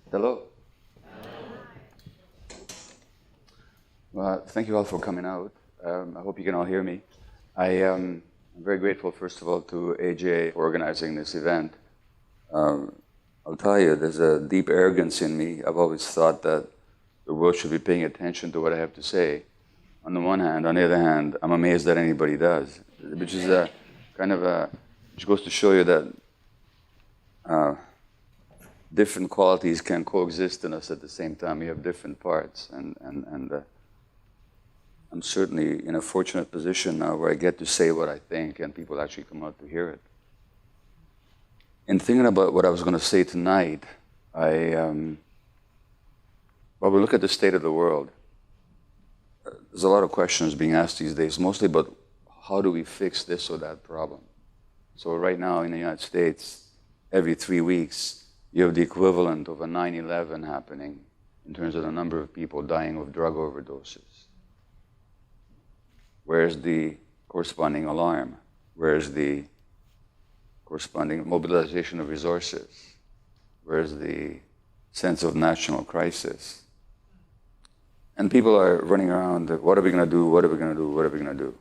Hello. Well, thank you all for coming out. I hope you can all hear me. I'm very grateful, first of all, to AJ for organizing this event. I'll tell you, there's a deep arrogance in me. I've always thought that the world should be paying attention to what I have to say. On the one hand, on the other hand, I'm amazed that anybody does, which is which goes to show you that different qualities can coexist in us at the same time. We have different parts, and I'm certainly in a fortunate position now where I get to say what I think, and people actually come out to hear it. In thinking about what I was going to say tonight, we look at the state of the world. There's a lot of questions being asked these days, mostly about how do we fix this or that problem. So right now in the United States, every 3 weeks, you have the equivalent of a 9/11 happening in terms of the number of people dying of drug overdoses. Where's the corresponding alarm? Where's the corresponding mobilization of resources? Where's the sense of national crisis? And people are running around, what are we going to do? What are we going to do? What are we going to do?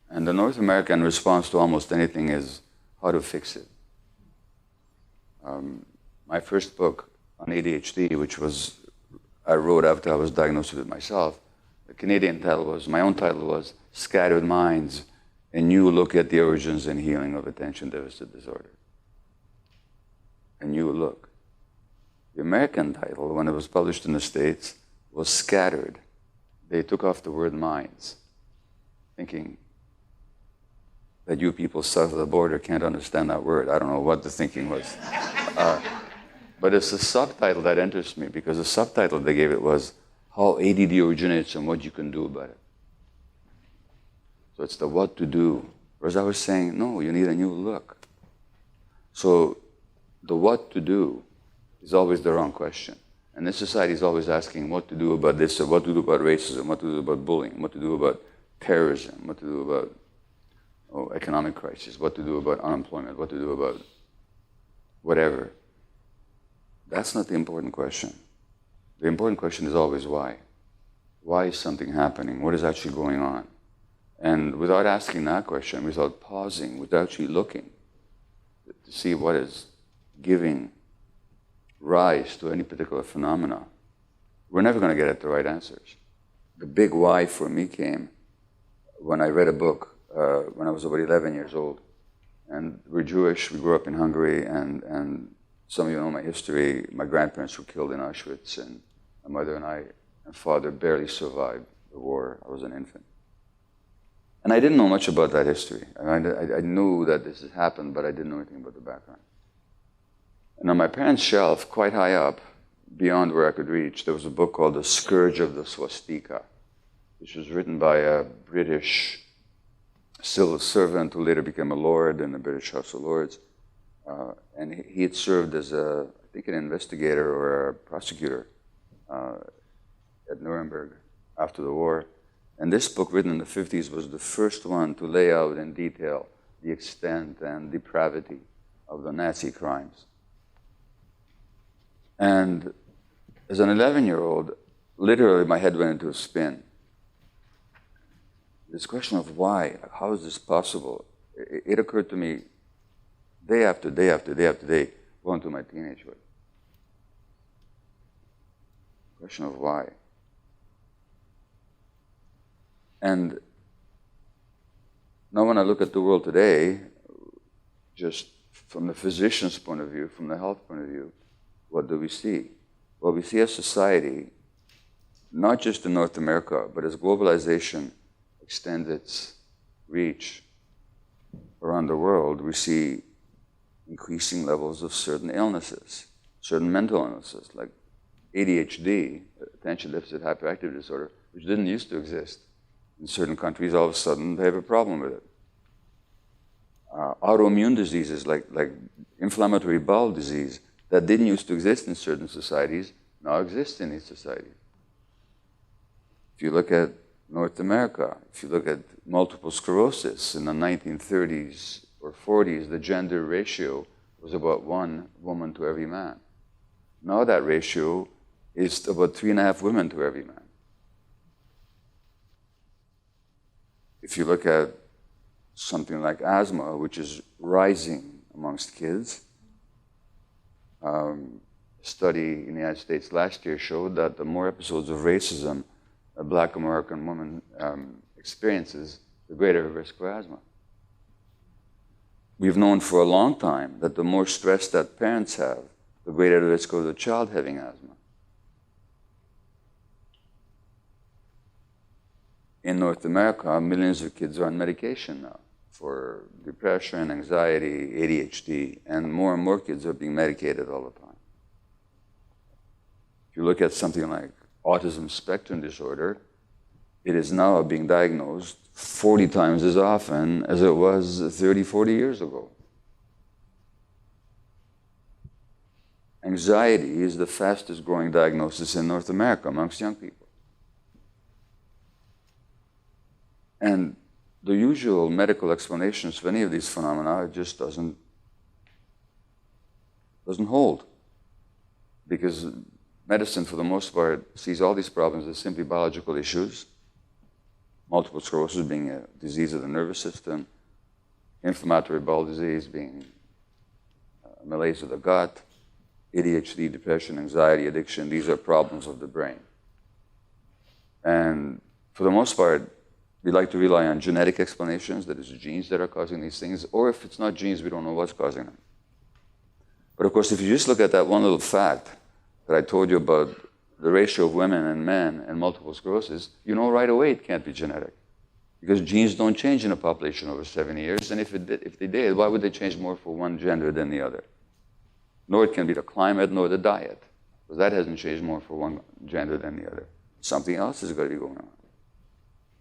And the North American response to almost anything is how to fix it. My first book on ADHD, which I wrote after I was diagnosed with it myself, the Canadian title my own title was Scattered Minds, a New Look at the Origins and Healing of Attention Deficit Disorder. A new look. The American title, when it was published in the States, was Scattered. They took off the word minds, thinking that you people south of the border can't understand that word. I don't know what the thinking was. But it's the subtitle that interests me, because the subtitle they gave it was How ADD Originates and What You Can Do About It. So it's the what to do. Whereas I was saying, no, you need a new look. So the what to do is always the wrong question. And this society is always asking what to do about this, or what to do about racism, what to do about bullying, what to do about terrorism, what to do about economic crisis, what to do about unemployment, what to do about whatever. That's not the important question. The important question is always why. Why is something happening? What is actually going on? And without asking that question, without pausing, without actually looking to see what is giving rise to any particular phenomena, we're never going to get at the right answers. The big why for me came when I read a book when I was about 11 years old. And we're Jewish, we grew up in Hungary, and some of you know my history. My grandparents were killed in Auschwitz, and my mother and father barely survived the war. I was an infant. And I didn't know much about that history. I knew that this had happened, but I didn't know anything about the background. And on my parents' shelf, quite high up, beyond where I could reach, there was a book called The Scourge of the Swastika, which was written by a British civil servant who later became a lord in the British House of Lords. And he had served as I think an investigator or a prosecutor at Nuremberg after the war. And this book, written in the 50s, was the first one to lay out in detail the extent and depravity of the Nazi crimes. And as an 11-year-old, literally my head went into a spin. This question of why, how is this possible? It occurred to me day after day after day after day, going through my teenagehood. Question of why. And now when I look at the world today, just from the physician's point of view, from the health point of view, what do we see? Well, we see a society, not just in North America, but as globalization extends its reach around the world, we see increasing levels of certain illnesses, certain mental illnesses, like ADHD, attention deficit hyperactivity disorder, which didn't used to exist. In certain countries, all of a sudden, they have a problem with it. Autoimmune diseases like inflammatory bowel disease that didn't used to exist in certain societies now exist in these societies. If you look at North America, if you look at multiple sclerosis in the 1930s or 40s, the gender ratio was about 1 woman to every man. Now that ratio is about 3.5 women to every man. If you look at something like asthma, which is rising amongst kids, a study in the United States last year showed that the more episodes of racism a Black American woman experiences, the greater her risk for asthma. We've known for a long time that the more stress that parents have, the greater the risk of the child having asthma. In North America, millions of kids are on medication now for depression, anxiety, ADHD, and more kids are being medicated all the time. If you look at something like autism spectrum disorder, it is now being diagnosed 40 times as often as it was 30, 40 years ago. Anxiety is the fastest growing diagnosis in North America amongst young people. And the usual medical explanations for any of these phenomena just doesn't hold. Because medicine, for the most part, sees all these problems as simply biological issues. Multiple sclerosis being a disease of the nervous system, inflammatory bowel disease being malaise of the gut, ADHD, depression, anxiety, addiction, these are problems of the brain. And for the most part, we like to rely on genetic explanations, that it's genes that are causing these things, or if it's not genes, we don't know what's causing them. But of course, if you just look at that one little fact that I told you about the ratio of women and men and multiple sclerosis, you know right away it can't be genetic. Because genes don't change in a population over 70 years, and if they did, why would they change more for one gender than the other? Nor it can be the climate, nor the diet, because that hasn't changed more for one gender than the other. Something else has got to be going on.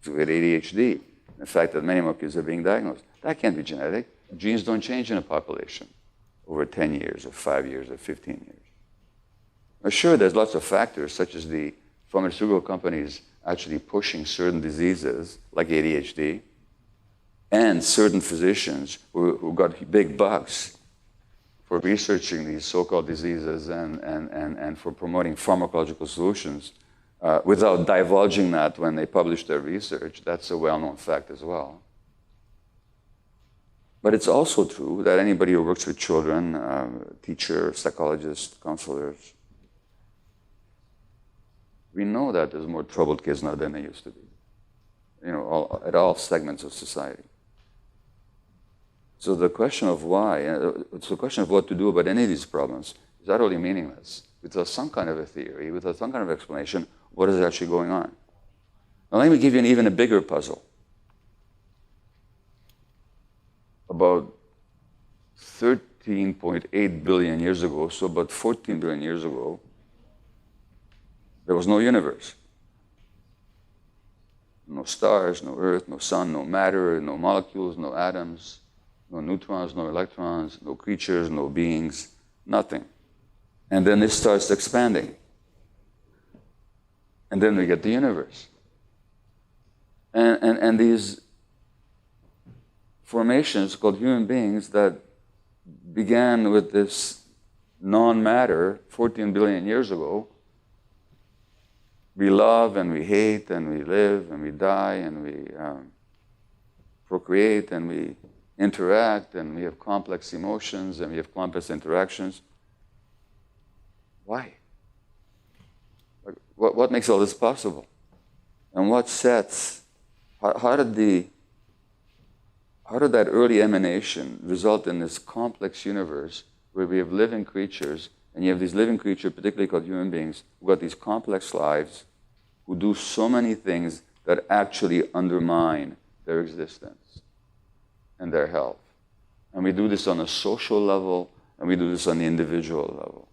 If you get ADHD, the fact that many more kids are being diagnosed, that can't be genetic. Genes don't change in a population over 10 years, or 5 years, or 15 years. Now, sure, there's lots of factors, such as the pharmaceutical companies actually pushing certain diseases, like ADHD, and certain physicians who got big bucks for researching these so-called diseases and for promoting pharmacological solutions without divulging that when they publish their research. That's a well-known fact as well. But it's also true that anybody who works with children, teachers, psychologists, counselors, we know that there's more troubled kids now than there used to be, at all segments of society. So the question of why, it's the question of what to do about any of these problems is utterly meaningless. Without some kind of a theory, without some kind of explanation, what is actually going on? Now let me give you even a bigger puzzle. About 13.8 billion years ago, so about 14 billion years ago, there was no universe. No stars, no earth, no sun, no matter, no molecules, no atoms, no neutrons, no electrons, no creatures, no beings, nothing. And then it starts expanding. And then we get the universe. And these formations called human beings that began with this non-matter 14 billion years ago, we love and we hate and we live and we die and we procreate and we interact and we have complex emotions and we have complex interactions. Why? What makes all this possible? And what sets, how did that early emanation result in this complex universe where we have living creatures, and you have these living creatures, particularly called human beings, who got these complex lives, who do so many things that actually undermine their existence and their health. And we do this on a social level, and we do this on the individual level.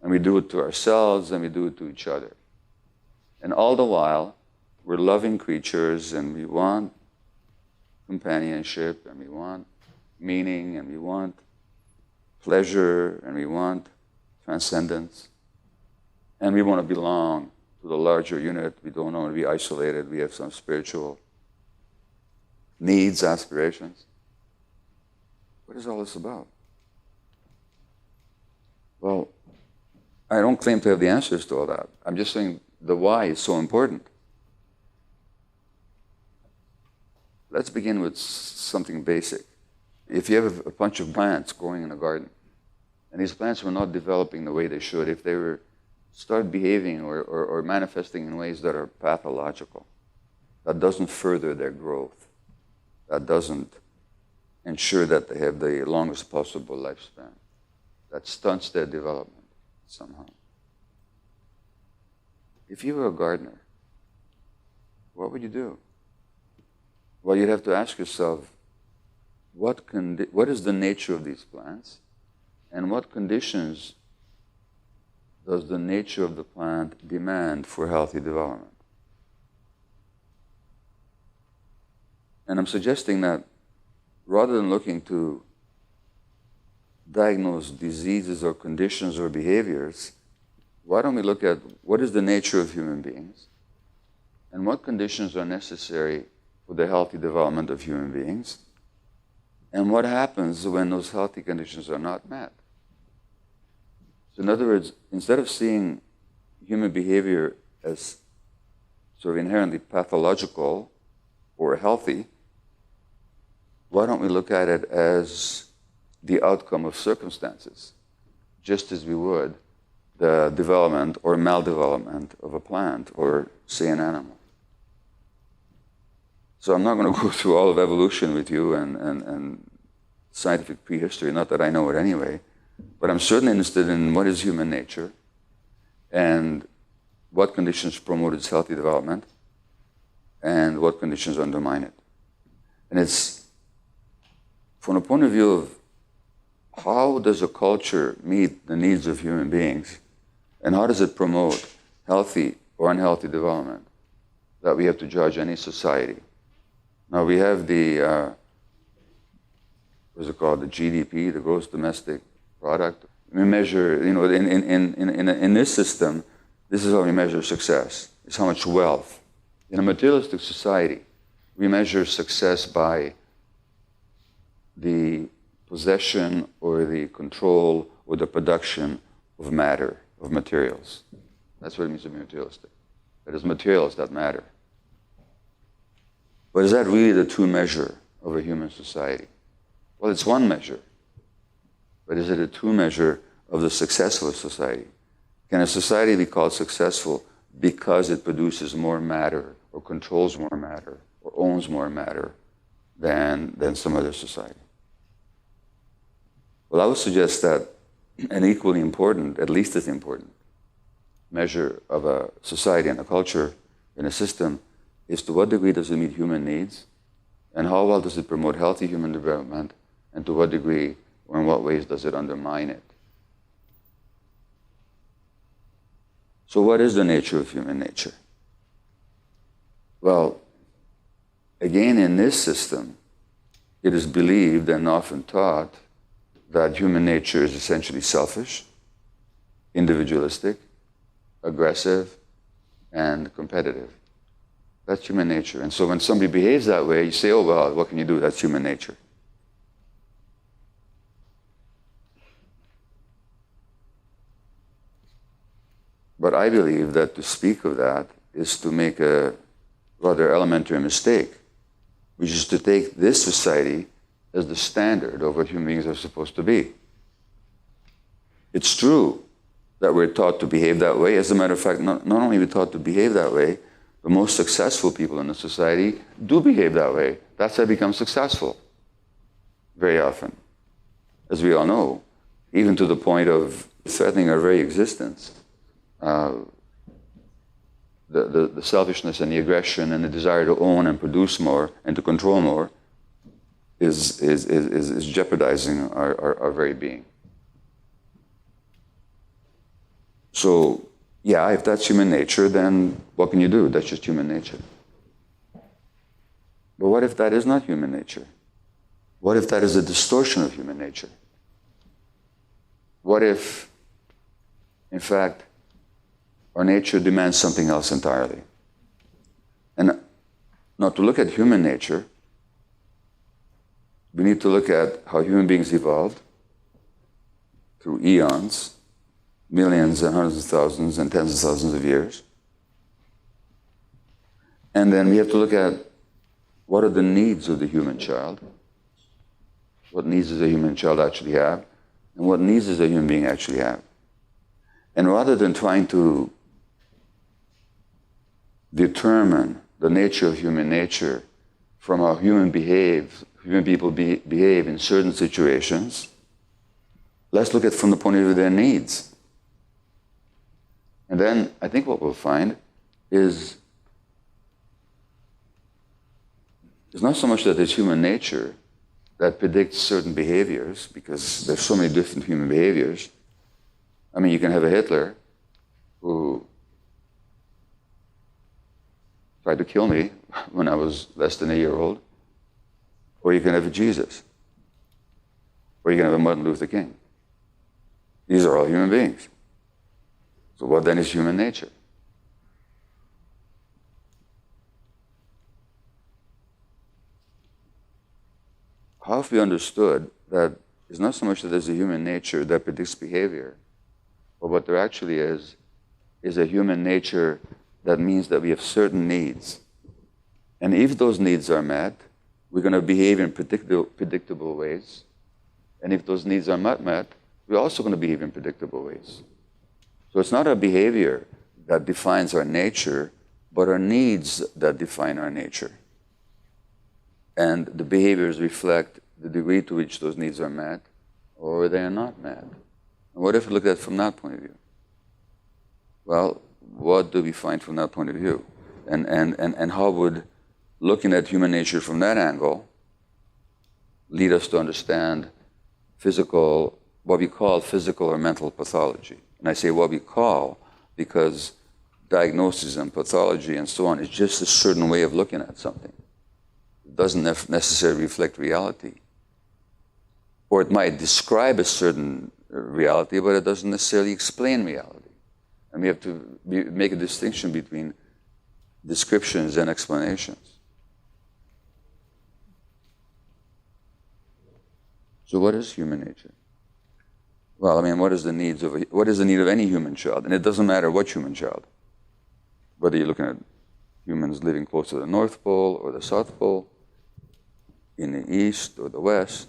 And we do it to ourselves, and we do it to each other. And all the while, we're loving creatures, and we want companionship, and we want meaning, and we want pleasure, and we want transcendence. And we want to belong to the larger unit. We don't want to be isolated. We have some spiritual needs, aspirations. What is all this about? Well, I don't claim to have the answers to all that. I'm just saying the why is so important. Let's begin with something basic. If you have a bunch of plants growing in a garden, and these plants were not developing the way they should, if they were start behaving or manifesting in ways that are pathological, that doesn't further their growth, that doesn't ensure that they have the longest possible lifespan, that stunts their development somehow. If you were a gardener, what would you do? Well, you'd have to ask yourself, what is the nature of these plants, and what conditions does the nature of the plant demand for healthy development? And I'm suggesting that rather than looking to diagnose diseases or conditions or behaviors, why don't we look at what is the nature of human beings and what conditions are necessary for the healthy development of human beings, and what happens when those healthy conditions are not met. So in other words, instead of seeing human behavior as sort of inherently pathological or healthy, why don't we look at it as the outcome of circumstances, just as we would the development or maldevelopment of a plant or, say, an animal? So I'm not going to go through all of evolution with you and scientific prehistory, not that I know it anyway, but I'm certainly interested in what is human nature and what conditions promote its healthy development and what conditions undermine it. And it's from the point of view of how does a culture meet the needs of human beings and how does it promote healthy or unhealthy development that we have to judge any society. Now we have the, what's it called, the GDP, the gross domestic product. We measure, in this system, this is how we measure success. It's how much wealth. In a materialistic society, we measure success by the possession or the control or the production of matter, of materials. That's what it means to be materialistic. It is materials that matter. But is that really the true measure of a human society? Well, it's one measure. But is it a true measure of the success of a society? Can a society be called successful because it produces more matter or controls more matter or owns more matter than some other society? Well, I would suggest that an equally important, at least as important, measure of a society and a culture and a system is to what degree does it meet human needs, and how well does it promote healthy human development, and to what degree or in what ways does it undermine it. So what is the nature of human nature? Well, again, in this system, it is believed and often taught that human nature is essentially selfish, individualistic, aggressive, and competitive. That's human nature. And so when somebody behaves that way, you say, oh, well, what can you do? That's human nature. But I believe that to speak of that is to make a rather elementary mistake, which is to take this society as the standard of what human beings are supposed to be. It's true that we're taught to behave that way. As a matter of fact, not only are we taught to behave that way, the most successful people in the society do behave that way. That's how they become successful, very often. As we all know, even to the point of threatening our very existence. The selfishness and the aggression and the desire to own and produce more and to control more is jeopardizing our very being. So, yeah, if that's human nature, then what can you do? That's just human nature. But what if that is not human nature? What if that is a distortion of human nature? What if, in fact, our nature demands something else entirely? And now to look at human nature, we need to look at how human beings evolved through eons millions and hundreds of thousands and tens of thousands of years. And then we have to look at what are the needs of the human child, what needs does a human child actually have, and what needs does a human being actually have. And rather than trying to determine the nature of human nature from how human people behave in certain situations, let's look at it from the point of view of their needs. And then I think what we'll find is it's not so much that it's human nature that predicts certain behaviors, because there's so many different human behaviors. I mean, you can have a Hitler who tried to kill me when I was less than a year old, or you can have a Jesus, or you can have a Martin Luther King. These are all human beings. So what then is human nature? How have we understood that it's not so much that there's a human nature that predicts behavior, but what there actually is a human nature that means that we have certain needs. And if those needs are met, we're going to behave in predictable ways. And if those needs are not met, we're also going to behave in predictable ways. So it's not our behavior that defines our nature, but our needs that define our nature. And the behaviors reflect the degree to which those needs are met or they are not met. And what if we look at it from that point of view? Well, what do we find from that point of view? And how would looking at human nature from that angle lead us to understand what we call physical or mental pathology? And I say what we call because diagnosis and pathology and so on is just a certain way of looking at something. It doesn't necessarily reflect reality. Or it might describe a certain reality, but it doesn't necessarily explain reality. And we have to make a distinction between descriptions and explanations. So what is human nature? Well, I mean, what is the need of any human child? And it doesn't matter what human child. Whether you're looking at humans living close to the North Pole or the South Pole, in the East or the West,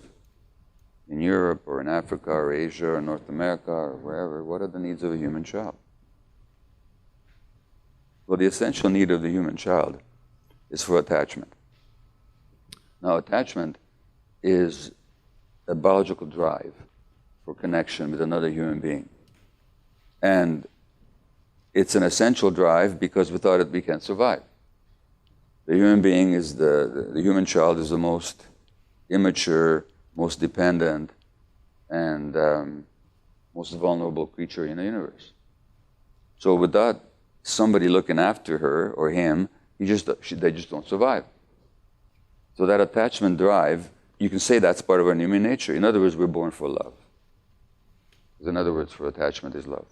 in Europe or in Africa or Asia or North America or wherever, what are the needs of a human child? Well, the essential need of the human child is for attachment. Now, attachment is a biological drive for connection with another human being. And it's an essential drive because without it we can't survive. The human being is the human child is the most immature, most dependent, and most vulnerable creature in the universe. So without somebody looking after her or him, they just don't survive. So that attachment drive, you can say that's part of our human nature. In other words, we're born for love. In other words, for attachment is love.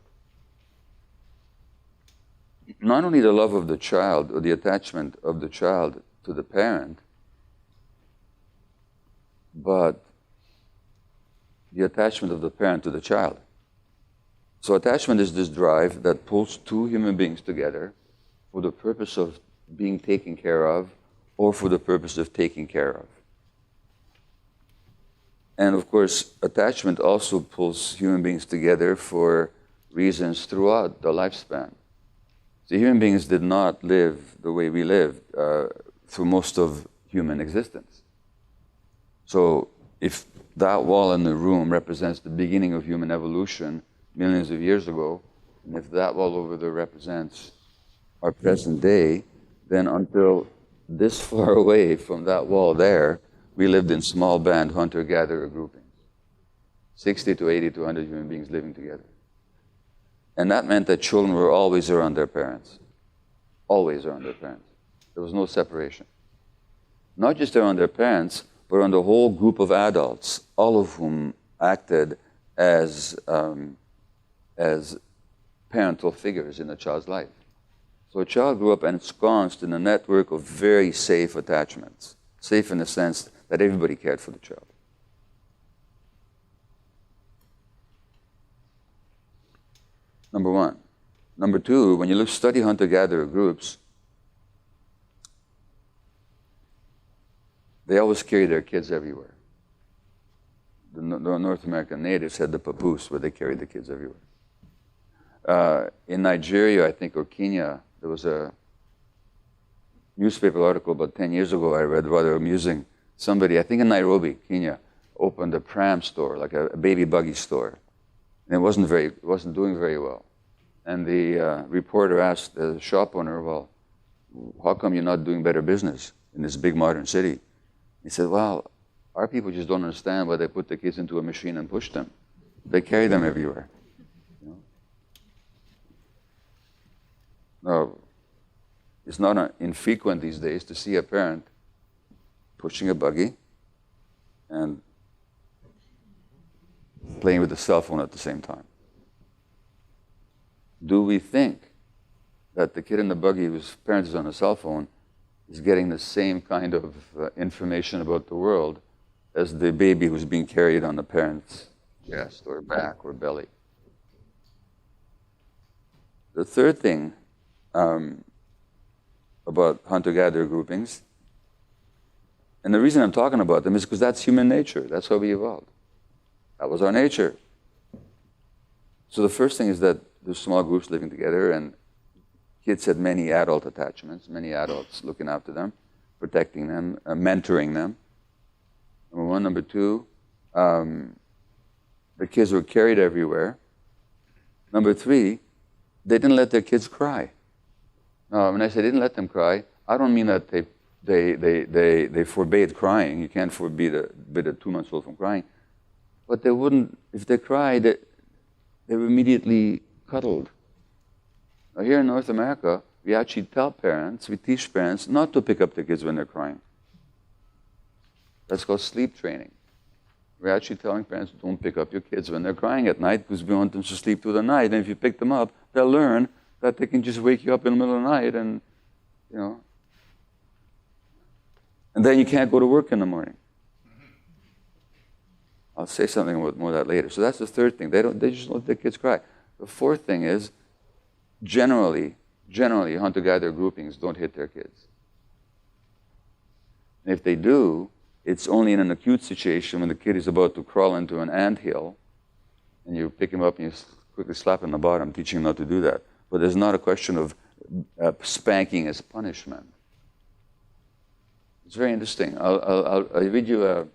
Not only the love of the child or the attachment of the child to the parent, but the attachment of the parent to the child. So attachment is this drive that pulls two human beings together for the purpose of being taken care of or for the purpose of taking care of. And of course, attachment also pulls human beings together for reasons throughout the lifespan. The human beings did not live the way we lived through most of human existence. So if that wall in the room represents the beginning of human evolution millions of years ago, and if that wall over there represents our present day, then until this far away from that wall there, we lived in small band hunter-gatherer groupings. 60 to 80 to 100 human beings living together. And that meant that children were always around their parents. Always around their parents. There was no separation. Not just around their parents, but around the whole group of adults, all of whom acted as parental figures in a child's life. So a child grew up ensconced in a network of very safe attachments. Safe in the sense that everybody cared for the child. number one. Number two, when you study hunter-gatherer groups, they always carry their kids everywhere. The North American natives had the papoose where they carried the kids everywhere. In Nigeria, I think, or Kenya, there was a newspaper article about 10 years ago I read, rather amusing. Somebody, I think in Nairobi, Kenya, opened a pram store, like a baby buggy store. And it wasn't doing very well. And the reporter asked the shop owner, well, how come you're not doing better business in this big modern city? He said, well, our people just don't understand why they put the kids into a machine and push them. They carry them everywhere. You know? Now, it's not infrequent these days to see a parent pushing a buggy and playing with the cell phone at the same time. Do we think that the kid in the buggy whose parent is on a cell phone is getting the same kind of information about the world as the baby who's being carried on the parent's chest or back or belly? The third thing about hunter-gatherer groupings, and the reason I'm talking about them is because that's human nature. That's how we evolved. That was our nature. So the first thing is that there's small groups living together, and kids had many adult attachments, many adults looking after them, protecting them, mentoring them. Number one. Number two, the kids were carried everywhere. Number three, they didn't let their kids cry. Now, when I say didn't let them cry, I don't mean that they forbade crying. You can't forbid a 2-month-old from crying. But they wouldn't, if they cried, they were immediately cuddled. Now, here in North America, we actually tell parents, we teach parents not to pick up their kids when they're crying. That's called sleep training. We're actually telling parents, don't pick up your kids when they're crying at night because we want them to sleep through the night. And if you pick them up, they'll learn that they can just wake you up in the middle of the night and, you know. And then you can't go to work in the morning. I'll say something about more of that later. So that's the third thing. They just let their kids cry. The fourth thing is, generally, hunter-gatherer groupings don't hit their kids. And if they do, it's only in an acute situation when the kid is about to crawl into an anthill, and you pick him up and you quickly slap him on the bottom, teaching him not to do that. But there's not a question of spanking as punishment. It's very interesting. I'll read you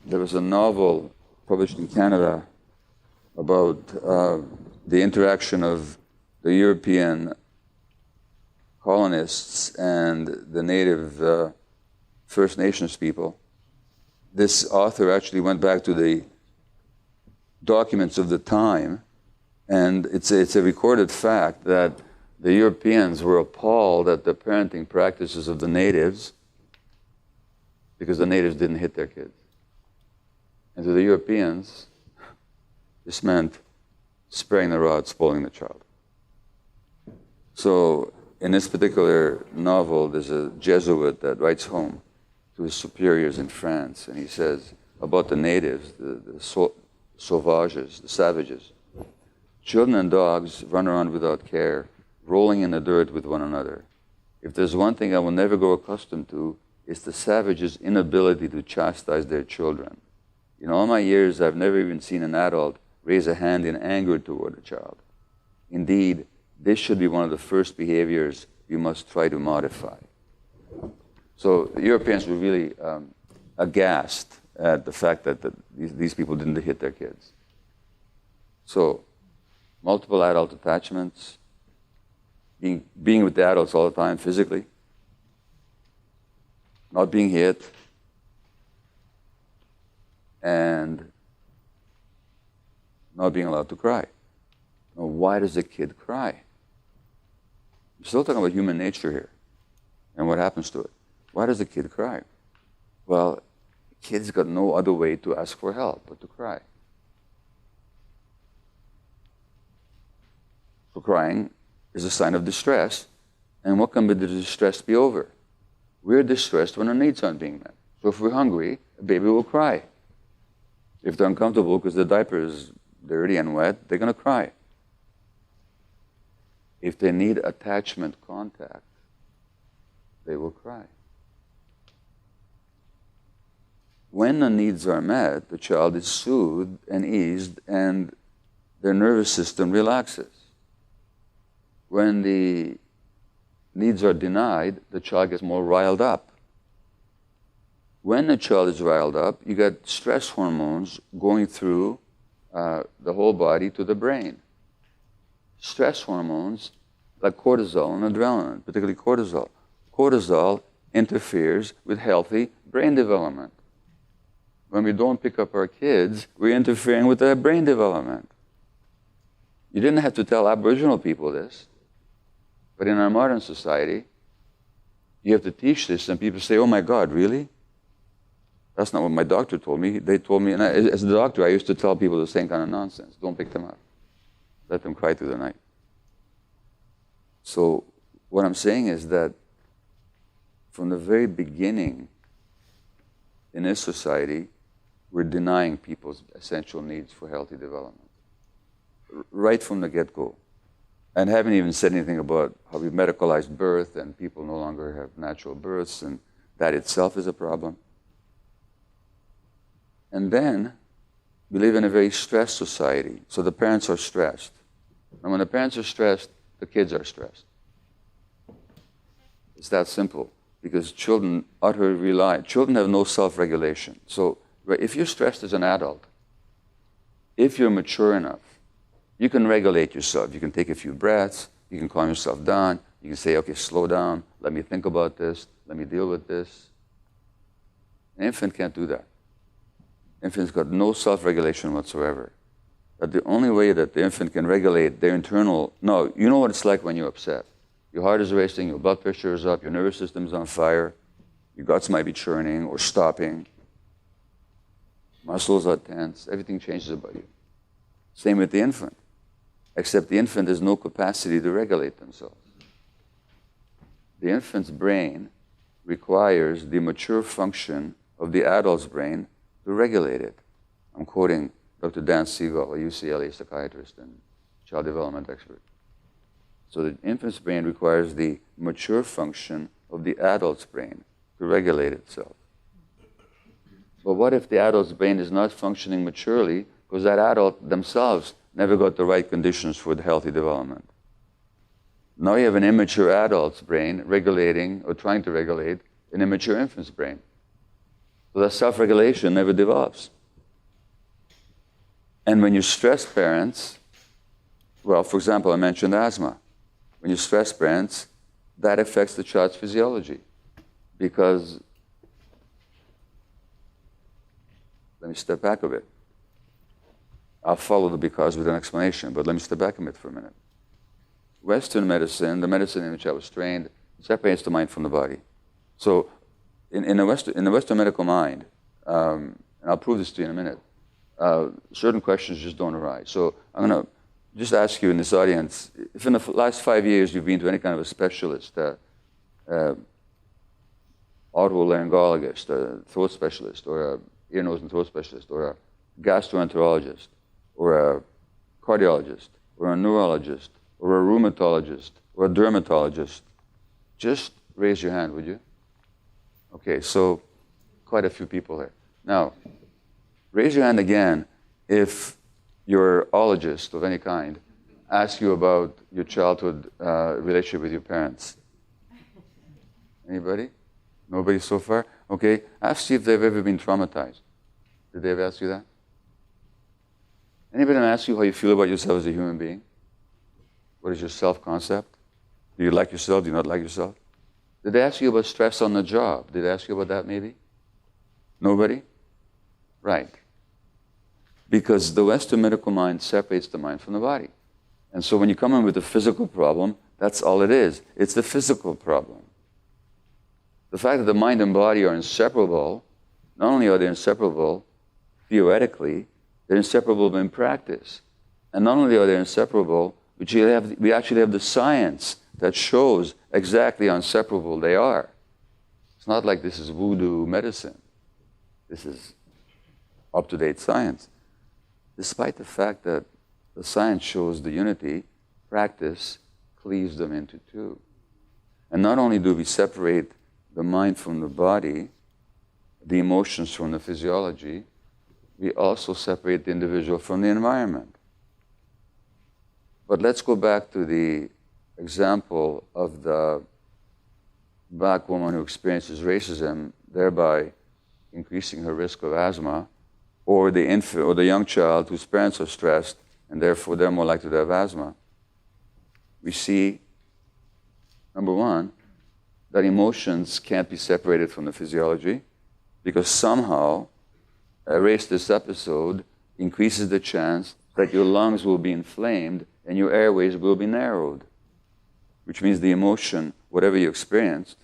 there was a novel published in Canada about the interaction of the European colonists and the native First Nations people. This author actually went back to the documents of the time, and it's a recorded fact that the Europeans were appalled at the parenting practices of the natives because the natives didn't hit their kids. And to the Europeans, this meant sparing the rod, spoiling the child. So in this particular novel, there's a Jesuit that writes home to his superiors in France, and he says about the natives, the sauvages, the savages. Children and dogs run around without care, rolling in the dirt with one another. If there's one thing I will never grow accustomed to, it's the savages' inability to chastise their children. In all my years, I've never even seen an adult raise a hand in anger toward a child. Indeed, this should be one of the first behaviors we must try to modify. So the Europeans were really aghast at the fact that these people didn't hit their kids. So, multiple adult attachments, being with the adults all the time physically, not being hit, and not being allowed to cry. Now, why does a kid cry? We're still talking about human nature here and what happens to it. Why does a kid cry? Well, kids got no other way to ask for help but to cry. So crying is a sign of distress, and what can the distress be over? We're distressed when our needs aren't being met. So if we're hungry, a baby will cry. If they're uncomfortable because the diaper is dirty and wet, they're going to cry. If they need attachment contact, they will cry. When the needs are met, the child is soothed and eased and their nervous system relaxes. When the needs are denied, the child gets more riled up. When the child is riled up, you get stress hormones going through the whole body to the brain. Stress hormones like cortisol and adrenaline, particularly cortisol. Cortisol interferes with healthy brain development. When we don't pick up our kids, we're interfering with their brain development. You didn't have to tell Aboriginal people this, but in our modern society, you have to teach this, and people say, oh my God, really? That's not what my doctor told me. They told me, and as a doctor, I used to tell people the same kind of nonsense. Don't pick them up. Let them cry through the night. So what I'm saying is that from the very beginning in this society, we're denying people's essential needs for healthy development. Right from the get-go. And haven't even said anything about how we've medicalized birth and people no longer have natural births, and that itself is a problem. And then we live in a very stressed society. So the parents are stressed. And when the parents are stressed, the kids are stressed. It's that simple. Because children utterly rely, children have no self-regulation. So if you're stressed as an adult, if you're mature enough, you can regulate yourself. You can take a few breaths, you can calm yourself down, you can say, okay, slow down, let me think about this, let me deal with this. An infant can't do that. Infant's got no self-regulation whatsoever. But the only way that the infant can regulate their internal, no, you know what it's like when you're upset. Your heart is racing, your blood pressure is up, your nervous system is on fire, your guts might be churning or stopping, muscles are tense, everything changes about you. Same with the infant, except the infant has no capacity to regulate themselves. The infant's brain requires the mature function of the adult's brain to regulate it. I'm quoting Dr. Dan Siegel, a UCLA psychiatrist and child development expert. So the infant's brain requires the mature function of the adult's brain to regulate itself. But what if the adult's brain is not functioning maturely because that adult themselves never got the right conditions for the healthy development? Now you have an immature adult's brain regulating or trying to regulate an immature infant's brain. So that self-regulation never develops. And when you stress parents, well, for example, I mentioned asthma. When you stress parents, that affects the child's physiology. Because, let me step back a bit. I'll follow the because with an explanation, but let me step back a bit for a minute. Western medicine, the medicine in which I was trained, separates the mind from the body. So in the Western medical mind, and I'll prove this to you in a minute, certain questions just don't arise. So I'm going to just ask you in this audience, if in the last 5 years you've been to any kind of a specialist, otolaryngologist, a throat specialist, or a ear, nose, and throat specialist, or a gastroenterologist, or a cardiologist, or a neurologist, or a rheumatologist, or a dermatologist, just raise your hand, would you? Okay, so quite a few people here. Now, raise your hand again if your ologist of any kind asks you about your childhood relationship with your parents. Anybody? Nobody so far? Okay, ask you if they've ever been traumatized. Did they ever ask you that? Anybody ask you how you feel about yourself as a human being? What is your self-concept? Do you like yourself? Do you not like yourself? Did they ask you about stress on the job? Did they ask you about that maybe? Nobody? Right. Because the Western medical mind separates the mind from the body. And so when you come in with a physical problem, that's all it is. It's the physical problem. The fact that the mind and body are inseparable, not only are they inseparable theoretically, they're inseparable in practice. And not only are they inseparable, we actually have the science that shows exactly how inseparable they are. It's not like this is voodoo medicine. This is up-to-date science. Despite the fact that the science shows the unity, practice cleaves them into two. And not only do we separate the mind from the body, the emotions from the physiology, we also separate the individual from the environment. But let's go back to the example of the black woman who experiences racism, thereby increasing her risk of asthma, or the infant or the young child whose parents are stressed and therefore they're more likely to have asthma. We see, number one, that emotions can't be separated from the physiology, because somehow erase this episode increases the chance that your lungs will be inflamed and your airways will be narrowed, which means the emotion, whatever you experienced,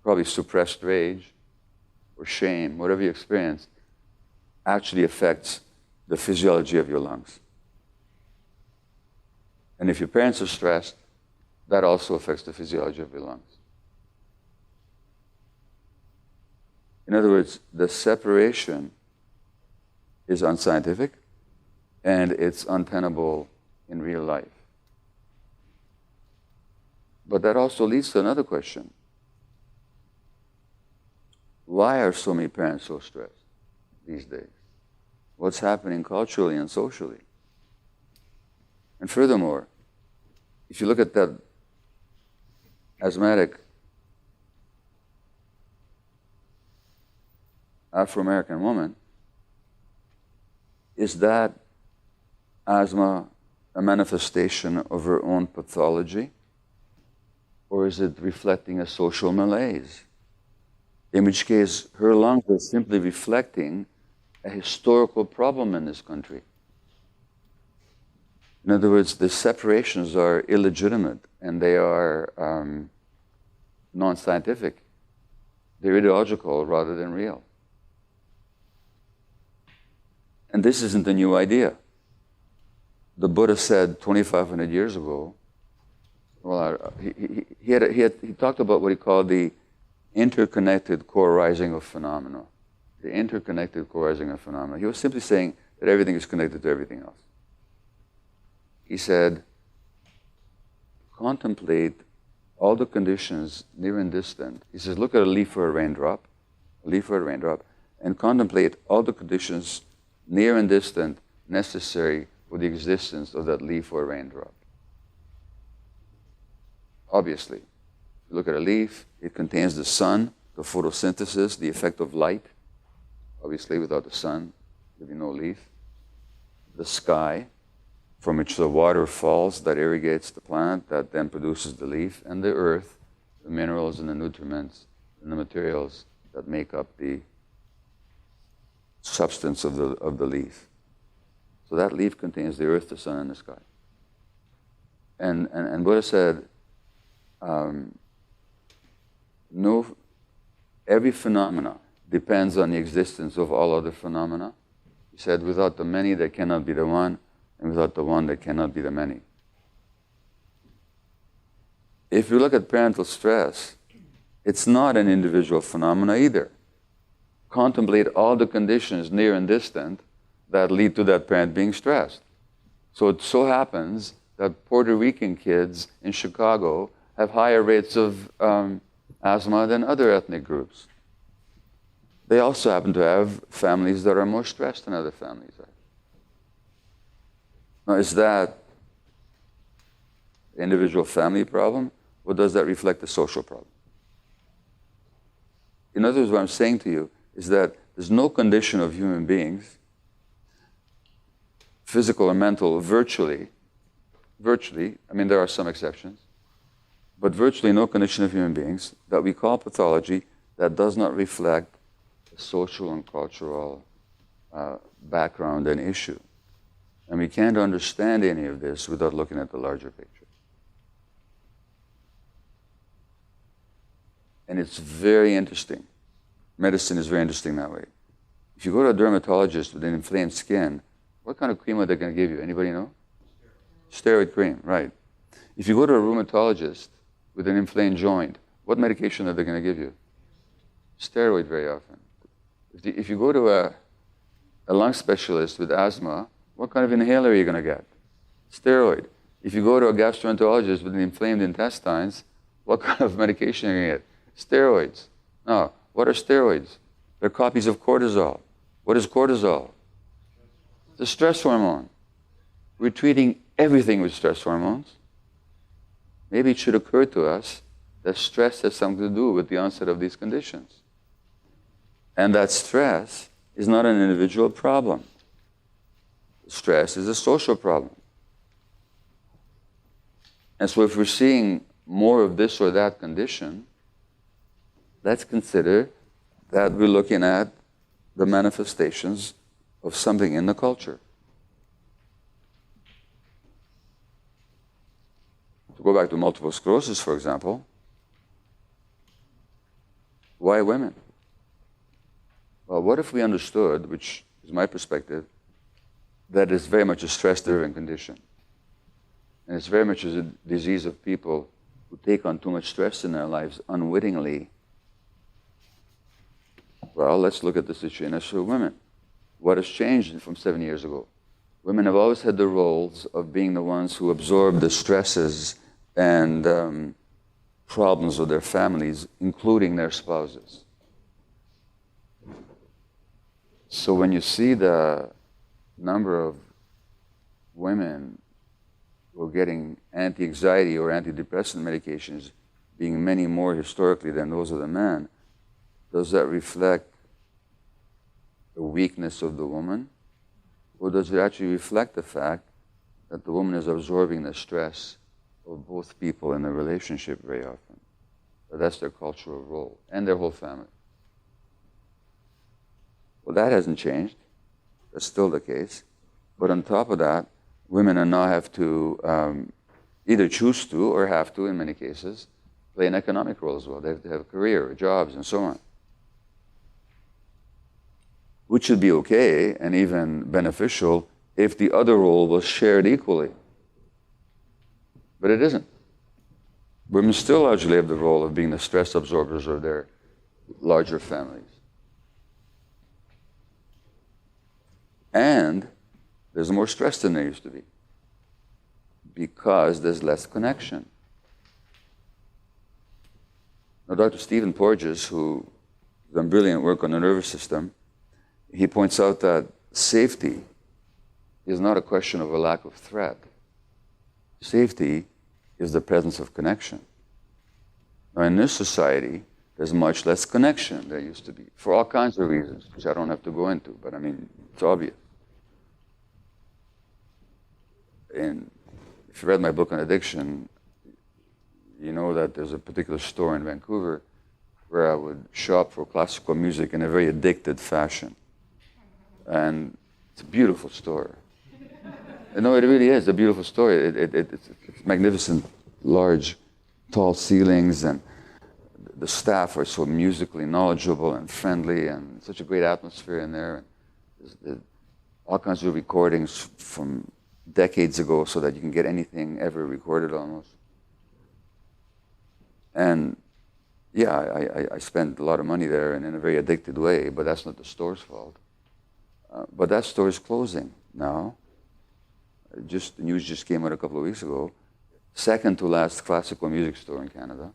probably suppressed rage or shame, whatever you experienced, actually affects the physiology of your lungs. And if your parents are stressed, that also affects the physiology of your lungs. In other words, the separation is unscientific and it's untenable in real life. But that also leads to another question. Why are so many parents so stressed these days? What's happening culturally and socially? And furthermore, if you look at that asthmatic Afro-American woman, is that asthma a manifestation of her own pathology? Or is it reflecting a social malaise? In which case, her lungs are simply reflecting a historical problem in this country. In other words, the separations are illegitimate and they are non-scientific. They're ideological rather than real. And this isn't a new idea. The Buddha said 2,500 years ago, well, he talked about what he called the interconnected co-arising of phenomena. The interconnected co-arising of phenomena. He was simply saying that everything is connected to everything else. He said, contemplate all the conditions near and distant. He says, look at a leaf or a raindrop, and contemplate all the conditions near and distant necessary for the existence of that leaf or raindrop. Obviously, you look at a leaf, it contains the sun, the photosynthesis, the effect of light. Obviously, without the sun, there'd be no leaf. The sky, from which the water falls that irrigates the plant, that then produces the leaf, and the earth, the minerals and the nutriments and the materials that make up the substance of the leaf. So that leaf contains the earth, the sun, and the sky. And Buddha said, every phenomena depends on the existence of all other phenomena. He said, without the many, there cannot be the one, and without the one, there cannot be the many. If you look at parental stress, it's not an individual phenomena either. Contemplate all the conditions near and distant that lead to that parent being stressed. So it so happens that Puerto Rican kids in Chicago have higher rates of asthma than other ethnic groups. They also happen to have families that are more stressed than other families are. Now, is that an individual family problem, or does that reflect a social problem? In other words, what I'm saying to you is that there's no condition of human beings, physical or mental, virtually, I mean, there are some exceptions, but virtually no condition of human beings that we call pathology that does not reflect a social and cultural background and issue. And we can't understand any of this without looking at the larger picture. And it's very interesting. Medicine is very interesting that way. If you go to a dermatologist with an inflamed skin, what kind of cream are they going to give you? Anybody know? Steroid cream, right. If you go to a rheumatologist with an inflamed joint, what medication are they going to give you? Steroid very often. If you go to a lung specialist with asthma, what kind of inhaler are you going to get? Steroid. If you go to a gastroenterologist with inflamed intestines, what kind of medication are you going to get? Steroids. No. What are steroids? They're copies of cortisol. What is cortisol? It's a stress hormone. We're treating everything with stress hormones. Maybe it should occur to us that stress has something to do with the onset of these conditions. And that stress is not an individual problem. Stress is a social problem. And so if we're seeing more of this or that condition, let's consider that we're looking at the manifestations of something in the culture. To go back to multiple sclerosis, for example, why women? Well, what if we understood, which is my perspective, that it's very much a stress-driven condition. And it's very much a disease of people who take on too much stress in their lives unwittingly. Well, let's look at the situation as for women. What has changed from 7 years ago? Women have always had the roles of being the ones who absorb the stresses and problems of their families, including their spouses. So when you see the number of women who are getting anti-anxiety or antidepressant medications being many more historically than those of the men, does that reflect the weakness of the woman? Or does it actually reflect the fact that the woman is absorbing the stress of both people in the relationship very often? But that's their cultural role, and their whole family. Well, that hasn't changed. That's still the case. But on top of that, women now have to either choose to or have to, in many cases, play an economic role as well. They have to have a career, jobs, and so on. Which should be okay and even beneficial if the other role was shared equally. But it isn't. Women still largely have the role of being the stress absorbers of their larger families. And there's more stress than there used to be because there's less connection. Now, Dr. Stephen Porges, who has done brilliant work on the nervous system, he points out that safety is not a question of a lack of threat. Safety is the presence of connection. Now, in this society, there's much less connection than there used to be, for all kinds of reasons, which I don't have to go into, but I mean, it's obvious. And if you read my book on addiction, you know that there's a particular store in Vancouver where I would shop for classical music in a very addicted fashion. And it's a beautiful store. No, it really is a beautiful store. It's magnificent, large, tall ceilings, and the staff are so musically knowledgeable and friendly, and such a great atmosphere in there. There's all kinds of recordings from decades ago so that you can get anything ever recorded almost. And yeah, I spent a lot of money there and in a very addicted way, but that's not the store's fault. But that store is closing now. The news just came out a couple of weeks ago. Second to last classical music store in Canada.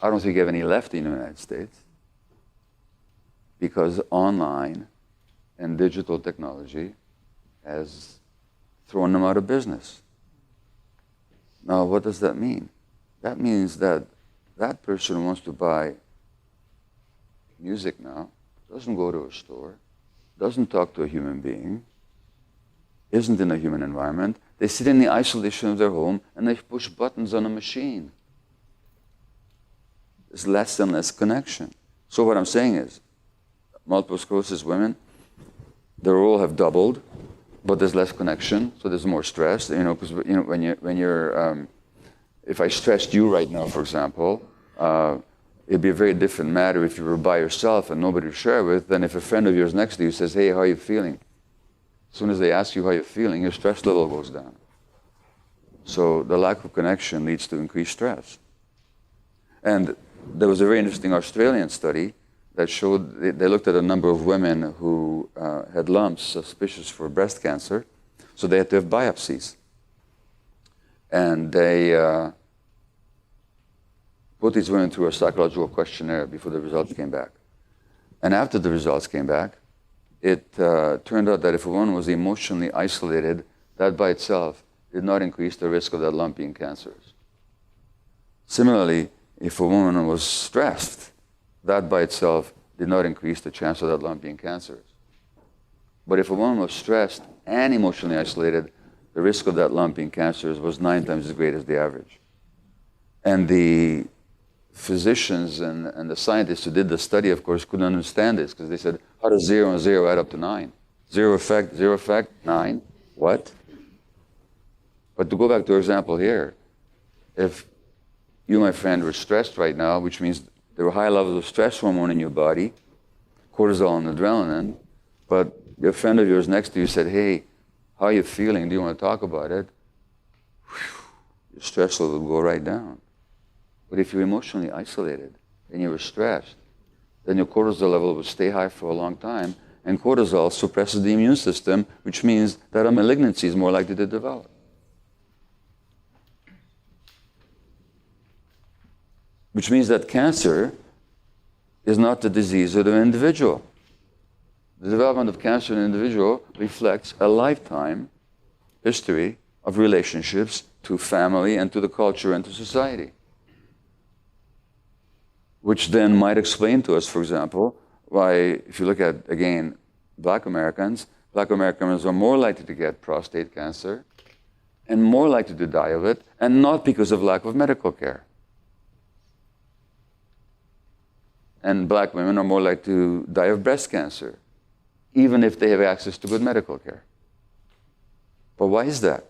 I don't think you have any left in the United States because online and digital technology has thrown them out of business. Now, what does that mean? That means that that person who wants to buy music now doesn't go to a store, doesn't talk to a human being, isn't in a human environment. They sit in the isolation of their home and they push buttons on a machine. There's less and less connection. So what I'm saying is, multiple sclerosis women, their role have doubled, but there's less connection, so there's more stress. Because when you're if I stressed you right now, for example, it'd be a very different matter if you were by yourself and nobody to share with than if a friend of yours next to you says, "Hey, how are you feeling?" As soon as they ask you how you're feeling, your stress level goes down. So the lack of connection leads to increased stress. And there was a very interesting Australian study that showed, they looked at a number of women who had lumps suspicious for breast cancer, so they had to have biopsies. And they put these women through a psychological questionnaire before the results came back. And after the results came back, it turned out that if a woman was emotionally isolated, that by itself did not increase the risk of that lump being cancerous. Similarly, if a woman was stressed, that by itself did not increase the chance of that lump being cancerous. But if a woman was stressed and emotionally isolated, the risk of that lump being cancerous was 9 times as great as the average. And the physicians and the scientists who did the study, of course, couldn't understand this because they said, how does 0 and 0 add up to 9? 0 effect, 9? What? But to go back to our example here, if you, my friend, were stressed right now, which means there were high levels of stress hormone in your body, cortisol and adrenaline, but a friend of yours next to you said, hey, how are you feeling? Do you want to talk about it? Your stress level will go right down. But if you're emotionally isolated and you were stressed, then your cortisol level will stay high for a long time, and cortisol suppresses the immune system, which means that a malignancy is more likely to develop. Which means that cancer is not the disease of the individual. The development of cancer in an individual reflects a lifetime history of relationships to family and to the culture and to society. Which then might explain to us, for example, why, if you look at, again, Black Americans are more likely to get prostate cancer and more likely to die of it, and not because of lack of medical care. And Black women are more likely to die of breast cancer, even if they have access to good medical care. But why is that?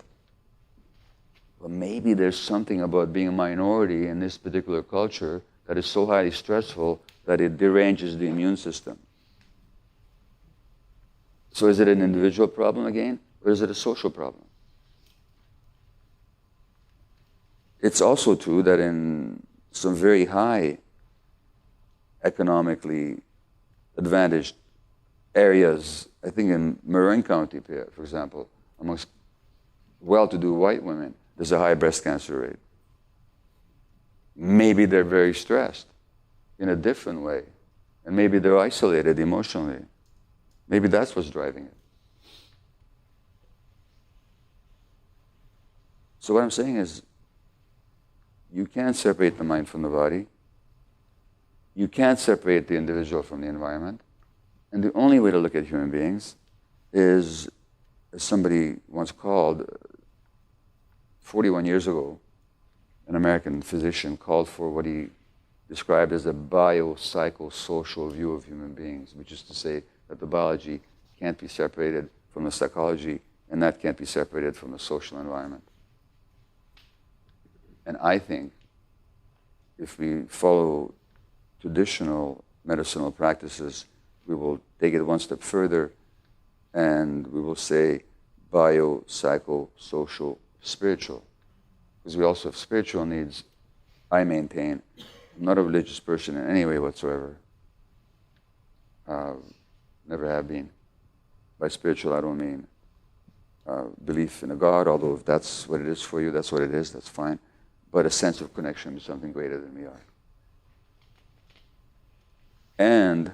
Well, maybe there's something about being a minority in this particular culture that is so highly stressful that it deranges the immune system. So is it an individual problem again, or is it a social problem? It's also true that in some very high economically advantaged areas, I think in Marin County, for example, amongst well-to-do white women, there's a high breast cancer rate. Maybe they're very stressed in a different way, and maybe they're isolated emotionally. Maybe that's what's driving it. So what I'm saying is, you can't separate the mind from the body. You can't separate the individual from the environment. And the only way to look at human beings is, as somebody once called, 41 years ago, an American physician called for what he described as a biopsychosocial view of human beings, which is to say that the biology can't be separated from the psychology, and that can't be separated from the social environment. And I think if we follow traditional medicinal practices, we will take it one step further, and we will say biopsychosocial spiritual. Because we also have spiritual needs. I maintain, I'm not a religious person in any way whatsoever. Never have been. By spiritual, I don't mean belief in a God, although if that's what it is for you, that's what it is, that's fine. But a sense of connection with something greater than we are. And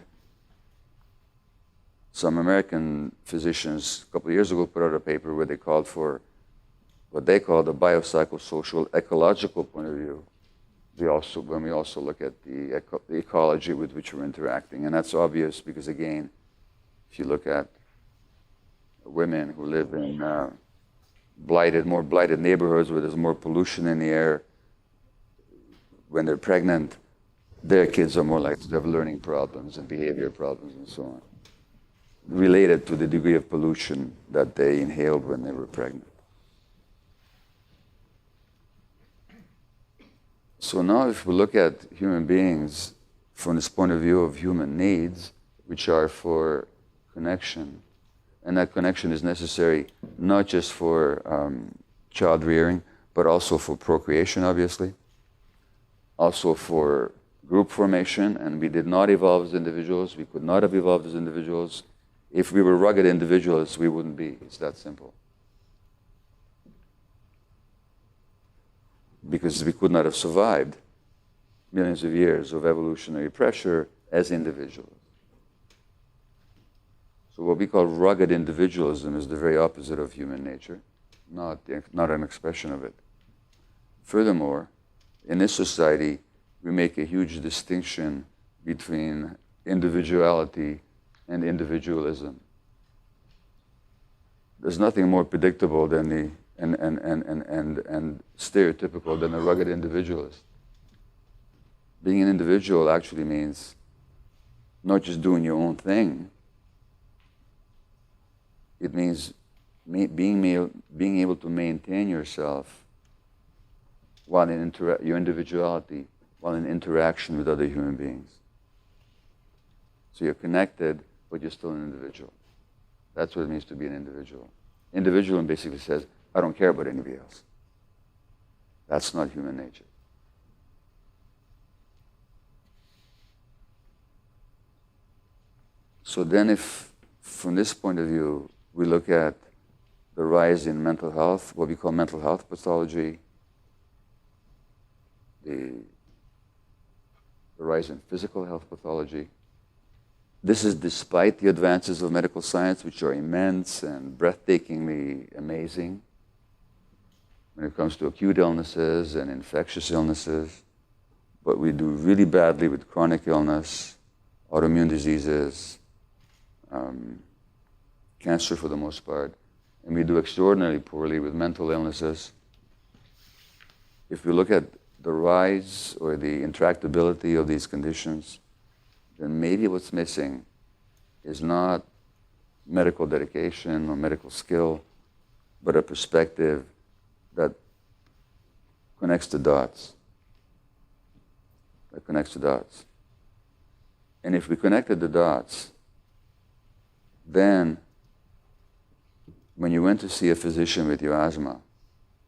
some American physicians a couple of years ago put out a paper where they called for what they call the biopsychosocial ecological point of view. When we also look at the ecology with which we're interacting. And that's obvious because, again, if you look at women who live in more blighted neighborhoods where there's more pollution in the air, when they're pregnant, their kids are more likely to have learning problems and behavior problems and so on, related to the degree of pollution that they inhaled when they were pregnant. So now if we look at human beings from this point of view of human needs, which are for connection, and that connection is necessary not just for child rearing, but also for procreation, obviously, also for group formation, and we did not evolve as individuals. We could not have evolved as individuals. If we were rugged individuals, we wouldn't be. It's that simple. because we could not have survived millions of years of evolutionary pressure as individuals. So what we call rugged individualism is the very opposite of human nature, not an expression of it. Furthermore, in this society, we make a huge distinction between individuality and individualism. There's nothing more predictable than and stereotypical than the rugged individualist. Being an individual actually means not just doing your own thing. It means being able to maintain yourself while your individuality while in interaction with other human beings. So you're connected, but you're still an individual. That's what it means to be an individual. Individualism basically says, I don't care about anybody else. That's not human nature. So then if, from this point of view, we look at the rise in mental health, what we call mental health pathology, the rise in physical health pathology. This is despite the advances of medical science, which are immense and breathtakingly amazing when it comes to acute illnesses and infectious illnesses. But we do really badly with chronic illness, autoimmune diseases, cancer for the most part, and we do extraordinarily poorly with mental illnesses. If we look at the rise or the intractability of these conditions, then maybe what's missing is not medical dedication or medical skill, but a perspective that connects the dots. That connects the dots. And if we connected the dots, then when you went to see a physician with your asthma,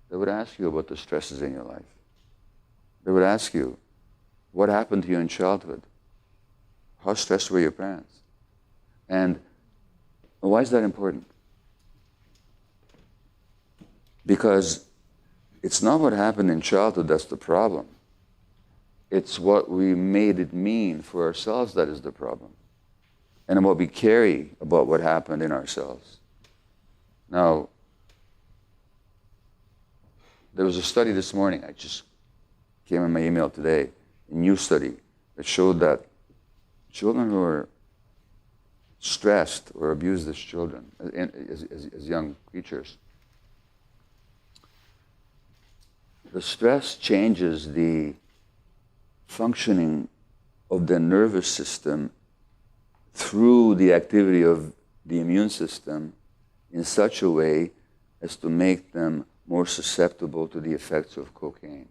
they would ask you about the stresses in your life. They would ask you, what happened to you in childhood? How stressed were your parents? And why is that important? Because it's not what happened in childhood that's the problem. It's what we made it mean for ourselves that is the problem. And what we carry about what happened in ourselves. Now, there was a study this morning, I just came in my email today, a new study that showed that children who are stressed or abused as children, as young creatures, the stress changes the functioning of the nervous system through the activity of the immune system in such a way as to make them more susceptible to the effects of cocaine.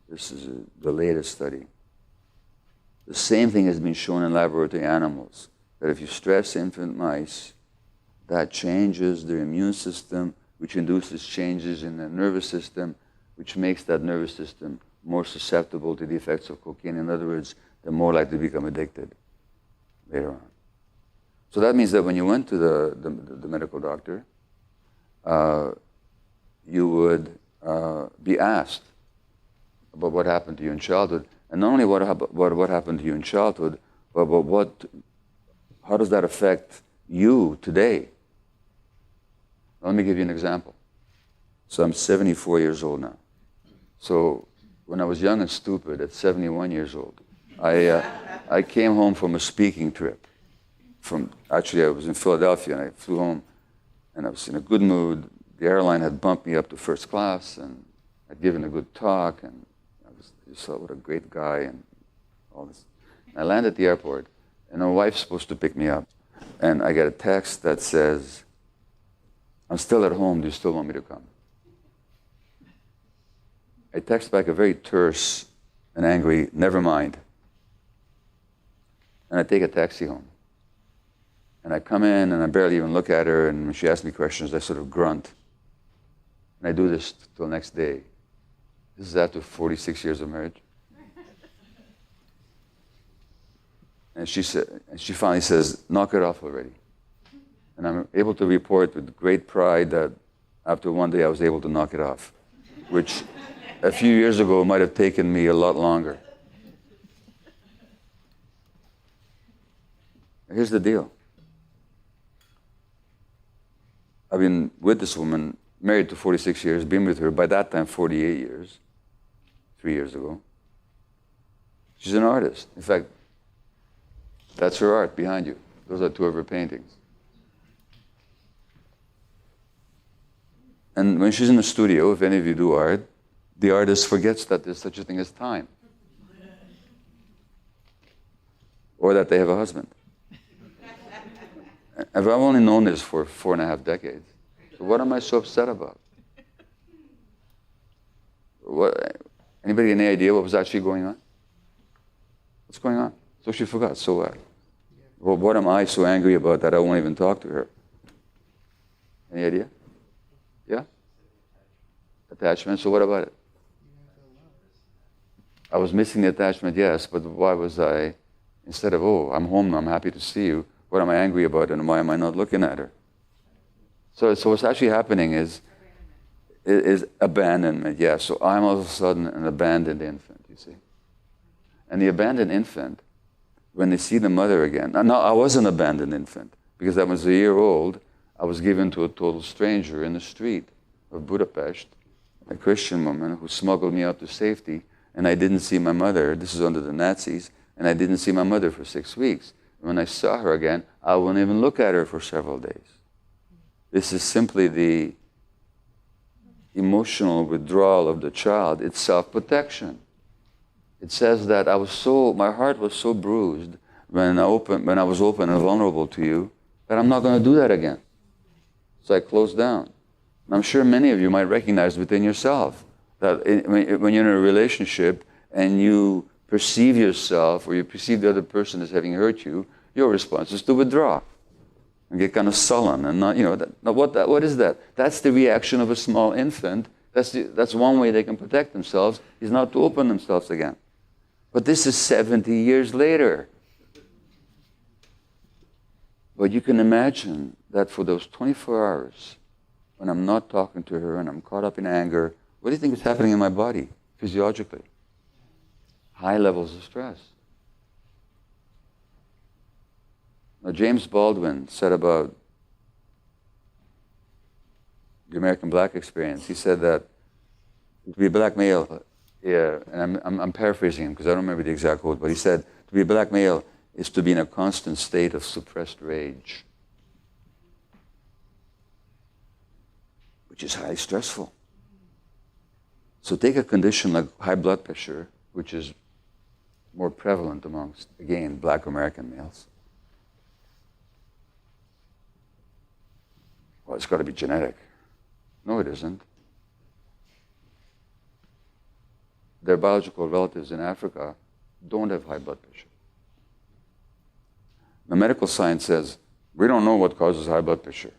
This is the latest study. The same thing has been shown in laboratory animals, that if you stress infant mice, that changes their immune system, which induces changes in the nervous system, which makes that nervous system more susceptible to the effects of cocaine. In other words, they're more likely to become addicted later on. So that means that when you went to the medical doctor, you would be asked about what happened to you in childhood, and not only what happened to you in childhood, but how does that affect you today? Let me give you an example. So I'm 74 years old now. So when I was young and stupid at 71 years old, I came home from a speaking trip. Actually, I was in Philadelphia, and I flew home, and I was in a good mood. The airline had bumped me up to first class, and I'd given a good talk, and I just thought, what a great guy, and all this. I land at the airport, and my wife's supposed to pick me up, and I get a text that says, I'm still at home, do you still want me to come? I text back a very terse and angry, never mind. And I take a taxi home. And I come in, and I barely even look at her, and when she asks me questions, I sort of grunt. And I do this till the next day. This is after 46 years of marriage. And she finally says, knock it off already. And I'm able to report with great pride that after one day I was able to knock it off. which a few years ago might have taken me a lot longer. Here's the deal. I've been with this woman, married to 46 years, been with her by that time 48 years, 3 years ago. She's an artist. In fact, that's her art behind you. Those are two of her paintings. And when she's in the studio, if any of you do art, the artist forgets that there's such a thing as time. Or that they have a husband. I've only known this for 4.5 decades. So what am I so upset about? Anybody any idea what was actually going on? What's going on? So she forgot, so what? Well, what am I so angry about that I won't even talk to her? Any idea? Yeah? Attachment, so what about it? I was missing the attachment, yes, but why was I, instead of, oh, I'm home, I'm happy to see you, what am I angry about and why am I not looking at her? So what's actually happening is abandonment, yeah. So I'm all of a sudden an abandoned infant, you see. And the abandoned infant, when they see the mother again, now I was an abandoned infant because I was a year old, I was given to a total stranger in the street of Budapest, a Christian woman who smuggled me out to safety, and I didn't see my mother. This is under the Nazis, and I didn't see my mother for 6 weeks. When I saw her again, I wouldn't even look at her for several days. This is simply the emotional withdrawal of the child. It's self-protection. It says that my heart was so bruised when I was open and vulnerable to you that I'm not going to do that again. So I closed down. And I'm sure many of you might recognize within yourself that when you're in a relationship and you perceive yourself or you perceive the other person as having hurt you, your response is to withdraw and get kind of sullen and not, what is that? That's the reaction of a small infant. That's one way they can protect themselves, is not to open themselves again. But this is 70 years later. But you can imagine that for those 24 hours, when I'm not talking to her and I'm caught up in anger, what do you think is happening in my body, physiologically? High levels of stress. Now, James Baldwin said about the American black experience, he said that to be a black male, and I'm paraphrasing him because I don't remember the exact quote, but he said, to be a black male is to be in a constant state of suppressed rage, which is highly stressful. So take a condition like high blood pressure, which is more prevalent amongst, again, black American males. Well, it's got to be genetic. No, it isn't. Their biological relatives in Africa don't have high blood pressure. The medical science says, we don't know what causes high blood pressure.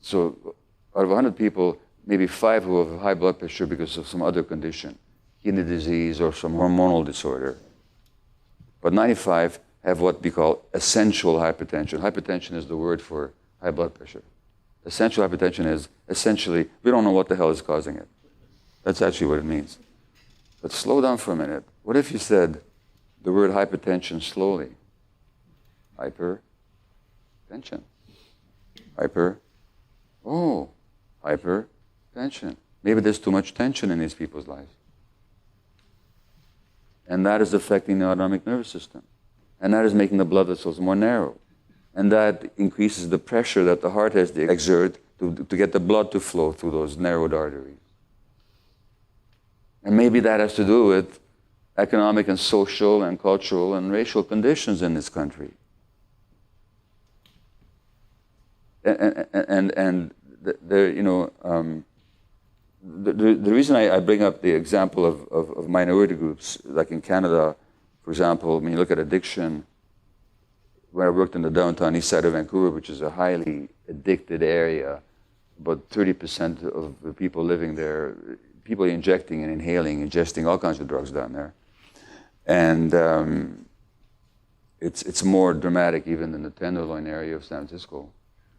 So out of 100 people, maybe 5 who have high blood pressure because of some other condition, kidney disease or some hormonal disorder. But 95 have what we call essential hypertension. Hypertension is the word for high blood pressure. Essential hypertension is essentially, we don't know what the hell is causing it. That's actually what it means. But slow down for a minute. What if you said the word hypertension slowly? Hypertension. Hypertension. Maybe there's too much tension in these people's lives. And that is affecting the autonomic nervous system. And that is making the blood vessels more narrow. And that increases the pressure that the heart has to exert to get the blood to flow through those narrowed arteries. And maybe that has to do with economic and social and cultural and racial conditions in this country. And the reason I bring up the example of minority groups, like in Canada, for example, when you look at addiction, when I worked in the downtown east side of Vancouver, which is a highly addicted area, about 30% of the people living there, people are injecting and ingesting all kinds of drugs down there. And it's more dramatic even than the Tenderloin area of San Francisco,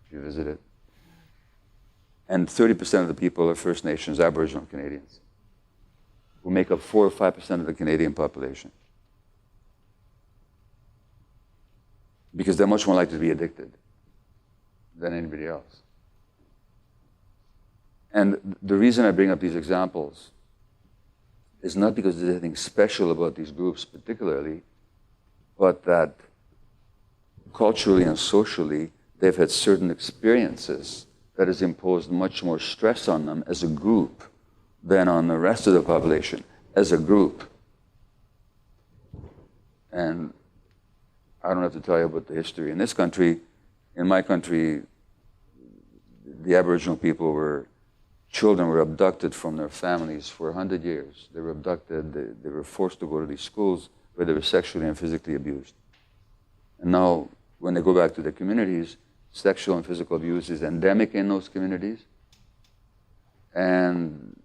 if you visit it. And 30% of the people are First Nations, Aboriginal Canadians. who make up 4 or 5% of the Canadian population. Because they're much more likely to be addicted than anybody else. And the reason I bring up these examples is not because there's anything special about these groups particularly, but that culturally and socially, they've had certain experiences that has imposed much more stress on them as a group than on the rest of the population as a group. And I don't have to tell you about the history in this country. In my country, the Aboriginal children were abducted from their families for 100 years. They were abducted, they were forced to go to these schools where they were sexually and physically abused. And now, when they go back to their communities, sexual and physical abuse is endemic in those communities. And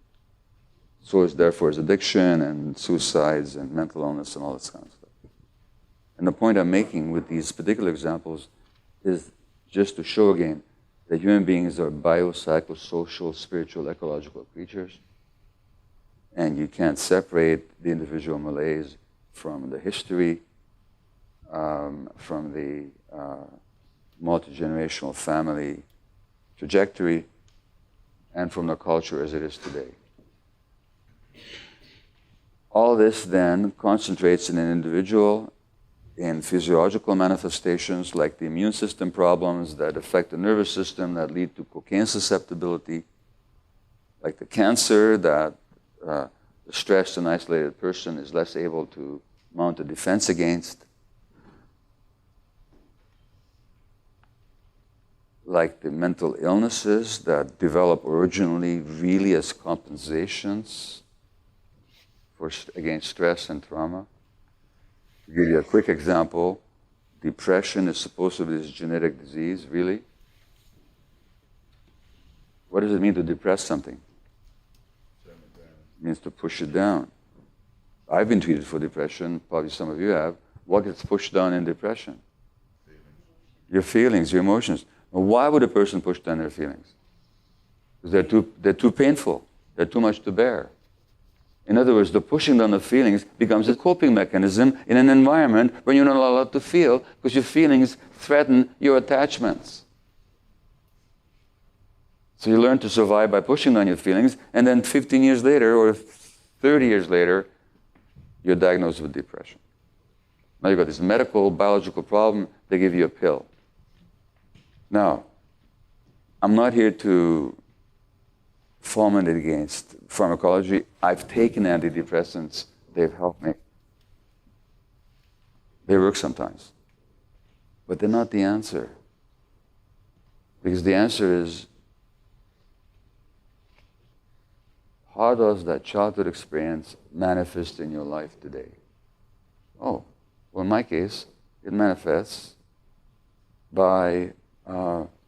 so is therefore is addiction and suicides and mental illness and all this kind of stuff. And the point I'm making with these particular examples is just to show again that human beings are biopsychosocial, spiritual, ecological creatures. And you can't separate the individual malaise from the history, from the multi-generational family trajectory, and from the culture as it is today. All this then concentrates in an individual in physiological manifestations like the immune system problems that affect the nervous system that lead to cocaine susceptibility, like the cancer that the stressed and isolated person is less able to mount a defense against, like the mental illnesses that develop originally really as compensations against stress and trauma. To give you a quick example, depression is supposed to be this genetic disease, really? What does it mean to depress something? It means to push it down. I've been treated for depression, probably some of you have. What gets pushed down in depression? Your feelings, your emotions. Now, why would a person push down their feelings? Because they're too painful. They're too much to bear. In other words, the pushing down of feelings becomes a coping mechanism in an environment where you're not allowed to feel because your feelings threaten your attachments. So you learn to survive by pushing down your feelings, and then 15 years later or 30 years later, you're diagnosed with depression. Now you've got this medical, biological problem, they give you a pill. Now, I'm not here to fulminate against pharmacology. I've taken antidepressants. They've helped me. They work sometimes. But they're not the answer. Because the answer is, how does that childhood experience manifest in your life today? Oh, well, in my case, it manifests by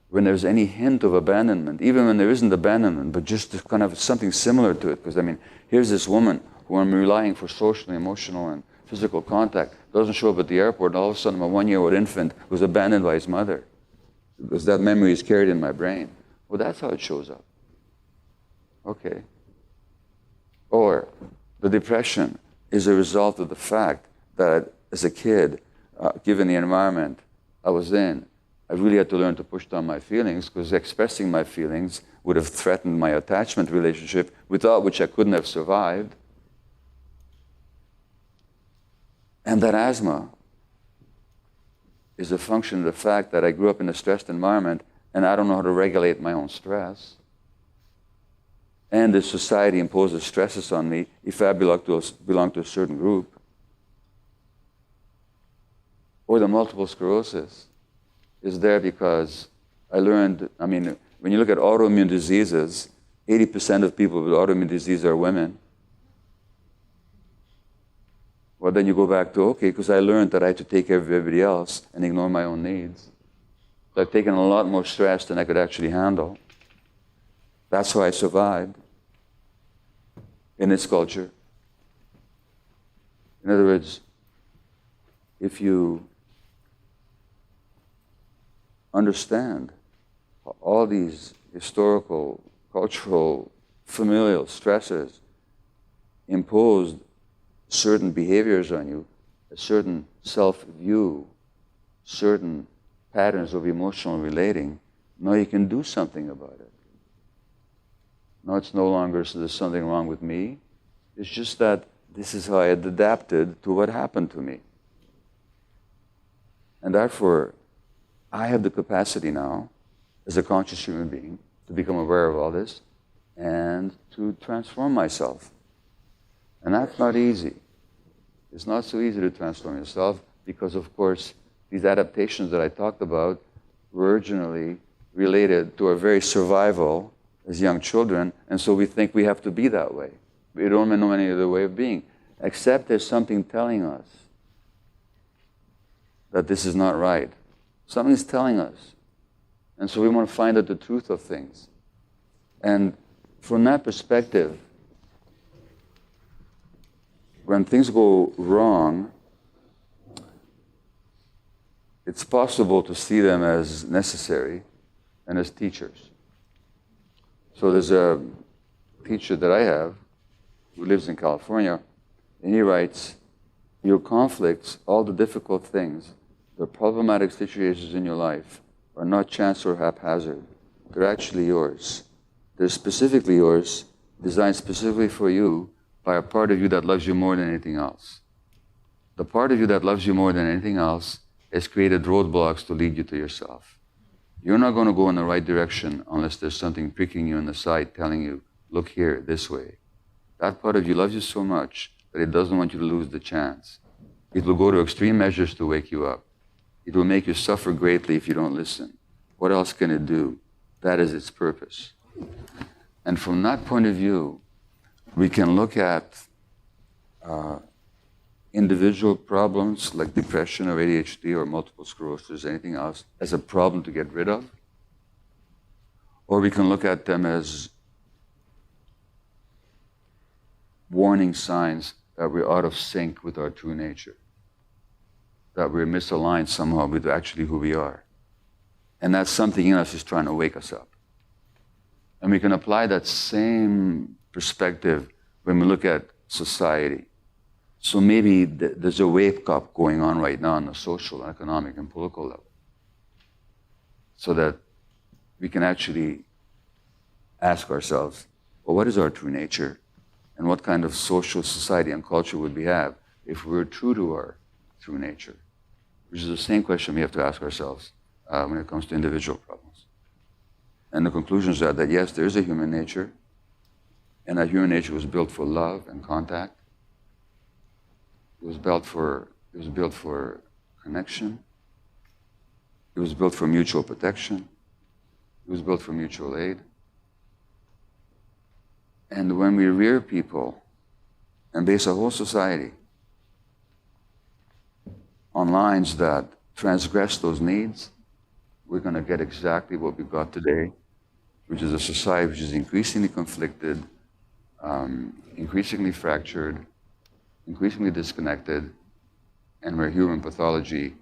when there's any hint of abandonment, even when there isn't abandonment, but just kind of something similar to it. Because, I mean, here's this woman who I'm relying for social, emotional, and physical contact, doesn't show up at the airport, and all of a sudden a 1-year-old infant was abandoned by his mother. Because that memory is carried in my brain. Well, that's how it shows up. Okay. Or the depression is a result of the fact that as a kid, given the environment I was in, I really had to learn to push down my feelings because expressing my feelings would have threatened my attachment relationship, without which I couldn't have survived. And that asthma is a function of the fact that I grew up in a stressed environment and I don't know how to regulate my own stress. And the society imposes stresses on me if I belong to a certain group. Or the multiple sclerosis is there because I learned, I mean, when you look at autoimmune diseases, 80% of people with autoimmune disease are women. Well, then you go back to, okay, because I learned that I had to take care of everybody else and ignore my own needs. So I've taken a lot more stress than I could actually handle. That's why I survived in this culture. In other words, if you understand all these historical, cultural, familial stresses imposed certain behaviors on you, a certain self-view, certain patterns of emotional relating, now you can do something about it. Now it's no longer so there's something wrong with me. It's just that this is how I had adapted to what happened to me. And therefore, I have the capacity now, as a conscious human being, to become aware of all this and to transform myself. And that's not easy. It's not so easy to transform yourself because, of course, these adaptations that I talked about were originally related to our very survival as young children, and so we think we have to be that way. We don't know any other way of being, except there's something telling us that this is not right. Something's telling us. And so we want to find out the truth of things. And from that perspective, when things go wrong, it's possible to see them as necessary and as teachers. So there's a teacher that I have who lives in California, and he writes, your conflicts, all the difficult things, the problematic situations in your life are not chance or haphazard. They're actually yours. They're specifically yours, designed specifically for you by a part of you that loves you more than anything else. The part of you that loves you more than anything else has created roadblocks to lead you to yourself. You're not going to go in the right direction unless there's something pricking you in the side telling you, look here, this way. That part of you loves you so much that it doesn't want you to lose the chance. It will go to extreme measures to wake you up. It will make you suffer greatly if you don't listen. What else can it do? That is its purpose. And from that point of view, we can look at individual problems like depression or ADHD or multiple sclerosis, anything else, as a problem to get rid of. Or we can look at them as warning signs that we're out of sync with our true nature, that we're misaligned somehow with actually who we are. And that something in us is trying to wake us up. And we can apply that same perspective when we look at society. So maybe there's a wake-up going on right now on the social, economic, and political level, so that we can actually ask ourselves, well, what is our true nature? And what kind of social society and culture would we have if we were true to our true nature? Which is the same question we have to ask ourselves when it comes to individual problems. And the conclusions are that yes, there is a human nature, and that human nature was built for love and contact. It was built for connection. It was built for mutual protection. It was built for mutual aid. And when we rear people and base a whole society on lines that transgress those needs, we're going to get exactly what we've got today, which is a society which is increasingly conflicted, increasingly fractured, increasingly disconnected, and where human pathology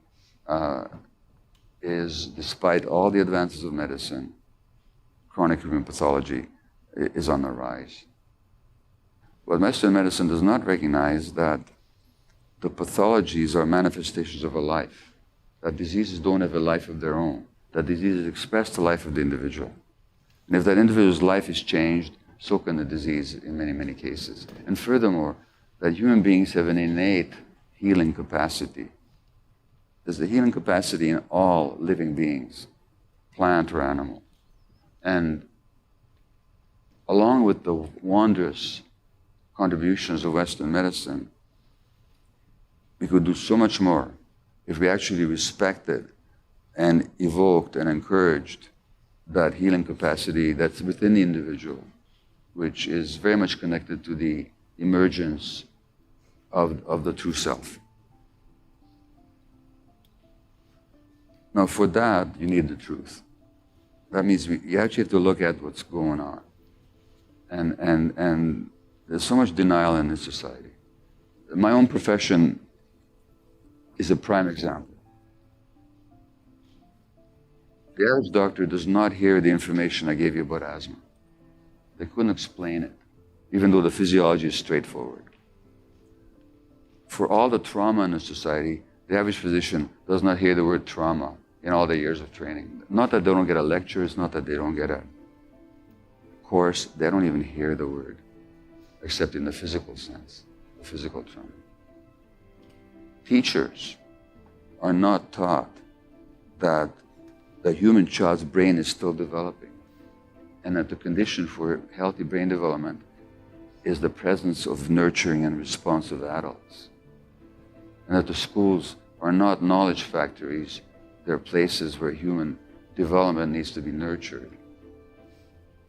is, despite all the advances of medicine, chronic human pathology is on the rise. But Western medicine does not recognize that the pathologies are manifestations of a life, that diseases don't have a life of their own, that diseases express the life of the individual. And if that individual's life is changed, so can the disease in many, many cases. And furthermore, that human beings have an innate healing capacity. There's a healing capacity in all living beings, plant or animal. And along with the wondrous contributions of Western medicine, we could do so much more if we actually respected and evoked and encouraged that healing capacity that's within the individual, which is very much connected to the emergence of the true self. Now, for that, you need the truth. That means you actually have to look at what's going on. And there's so much denial in this society. My own profession is a prime example. The average doctor does not hear the information I gave you about asthma. They couldn't explain it. even though the physiology is straightforward. For all the trauma in a society, the average physician does not hear the word trauma in all their years of training. Not that they don't get a lecture, it's not that they don't get a course, they don't even hear the word, except in the physical sense, the physical trauma. Teachers are not taught that the human child's brain is still developing, and that the condition for healthy brain development is the presence of nurturing and responsive adults. And that the schools are not knowledge factories, they're places where human development needs to be nurtured.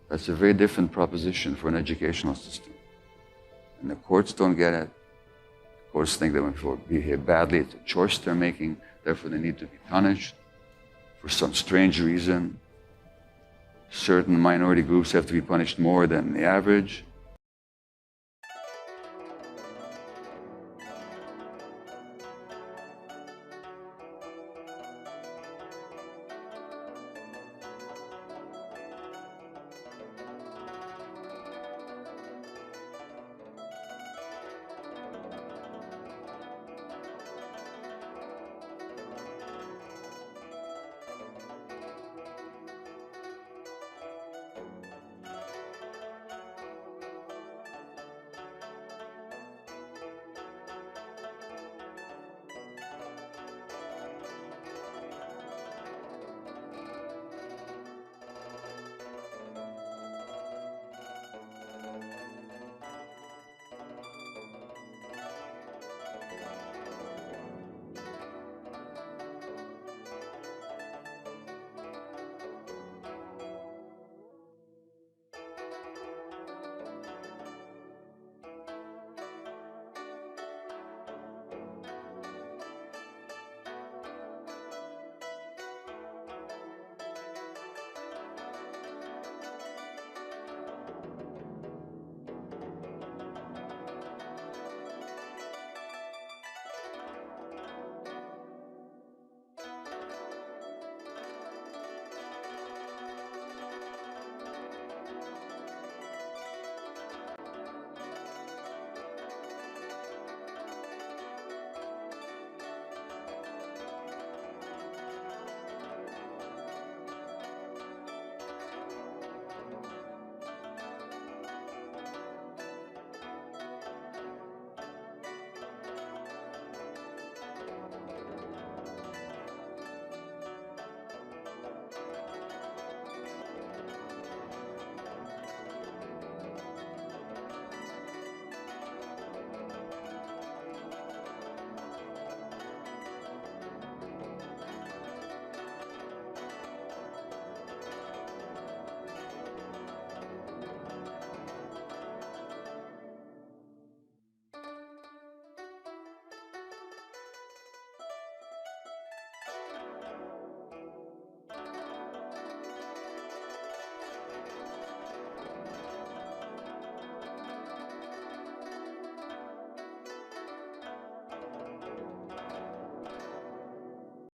That's a very different proposition for an educational system. And the courts don't get it. The courts think that when people behave badly, it's a choice they're making, therefore they need to be punished. For some strange reason, certain minority groups have to be punished more than the average.